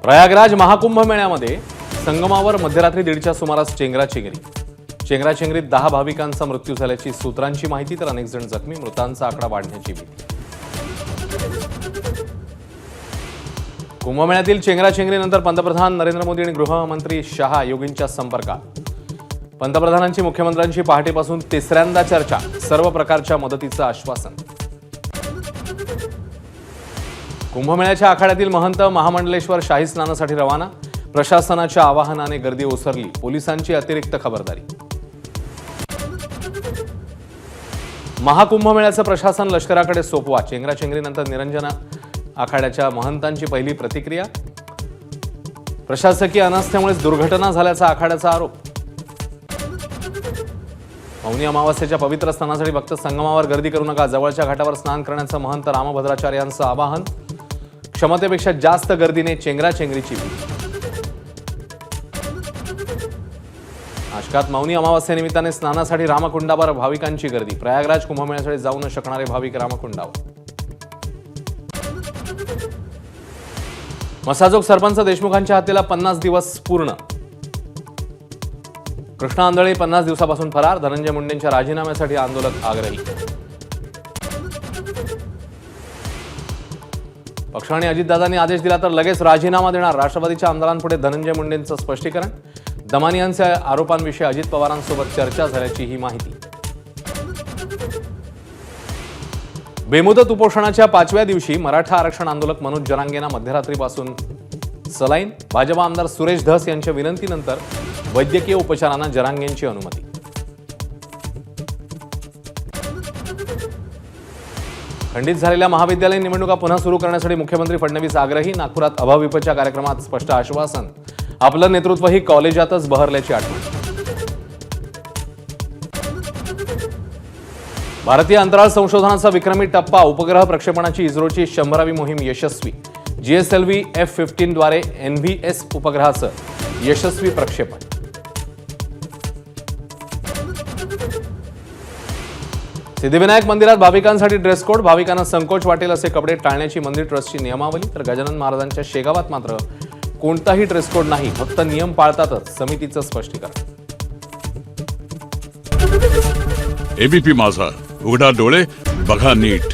प्रयागराज महाकुंभ मेळ्यामध्ये संगमावर मध्यरात्री 1:30च्या सुमारास चेंगराचेंगरीत 10 भाविकांचा मृत्यू झाल्याची सूत्रांची माहिती, तर अनेक जण जखमी. मृतांचा आकडा वाढण्याची भीती. कुंभमेळ्यातील चेंगराचेंगरीनंतर पंतप्रधान नरेंद्र मोदी आणि गृहमंत्री शहा योगींच्या संपर्कात. पंतप्रधानांची मुख्यमंत्र्यांची पहाटेपासून तिसऱ्यांदा चर्चा, सर्व प्रकारच्या मदतीचं आश्वासन. कुंभमेळ्याच्या आखाड्यातील महंत महामंडलेश्वर शाही स्नानासाठी रवाना. प्रशासनाच्या आवाहनाने गर्दी ओसरली, पोलिसांची अतिरिक्त खबरदारी. महाकुंभमेळ्याचं प्रशासन लष्कराकडे सोपवा. चेंगराचेंगरीनंतर निरंजन आखाड्याच्या महंतांची पहिली प्रतिक्रिया. प्रशासकीय अनास्थेमुळेच दुर्घटना झाल्याचा आखाड्याचा आरोप. मौनी अमावास्येच्या पवित्र स्नानासाठी भक्त संगमावर गर्दी करू नका. जवळच्या घाटावर स्नान करण्याचं महंत रामभद्राचार्यांचं आवाहन. क्षमतेपेक्षा जास्त गर्दीने चेंगराचेंगरीची भीती. नाशकात मौनी अमावास्येनिमित्ताने स्नानासाठी रामकुंडावर भाविकांची गर्दी. प्रयागराज कुंभमेळ्यासाठी जाऊ न शकणारे भाविक रामकुंडावर. मसाजोग सरपंच देशमुखांच्या हत्येला 50 दिवस पूर्ण. कृष्णा आंधळे 50 दिवसापासून फरार. धनंजय मुंडेंच्या राजीनाम्यासाठी आंदोलक आग्रही. पक्षाने अजितदादांनी आदेश दिला तर लगेच राजीनामा देणार. राष्ट्रवादीच्या आमदारांपुढे धनंजय मुंडेंचं स्पष्टीकरण. दमानी यांच्या आरोपांविषयी अजित पवारांसोबत चर्चा झाल्याची ही माहिती. बेमुदत उपोषणाच्या 5व्या दिवशी मराठा आरक्षण आंदोलक मनोज जरांगेंना मध्यरात्रीपासून सलाईन. भाजपा आमदार सुरेश धस यांच्या विनंतीनंतर वैद्यकीय उपचारांना जरांगेंची अनुमती. खंडित झालेल्या महाविद्यालयीन निवडणुका पुन्हा सुरू करण्यासाठी मुख्यमंत्री फडणवीस आग्रही. नागपुरात अभाविपच्या कार्यक्रमात स्पष्ट आश्वासन. आपलं नेतृत्वही कॉलेजातच बहरल्याची आठवण. भारतीय अंतराळ संशोधनाचा विक्रमी टप्पा. उपग्रह प्रक्षेपणाची इस्रोची 100वी मोहीम यशस्वी. GSLV F-15 द्वारे NVS उपग्रहाचं यशस्वी प्रक्षेपण. सिद्धिविनायक मंदिरात भाविकांसाठी ड्रेस कोड. भाविकांना संकोच वाटेल असे कपडे टाळण्याची मंदिर ट्रस्टची नियमावली. तर गजानन महाराजांच्या शेगावात मात्र कोणताही ड्रेस कोड नाही, फक्त नियम पाळतातच, समितीचं स्पष्टीकरण. ABP माझा, उघडा डोळे बघा नीट.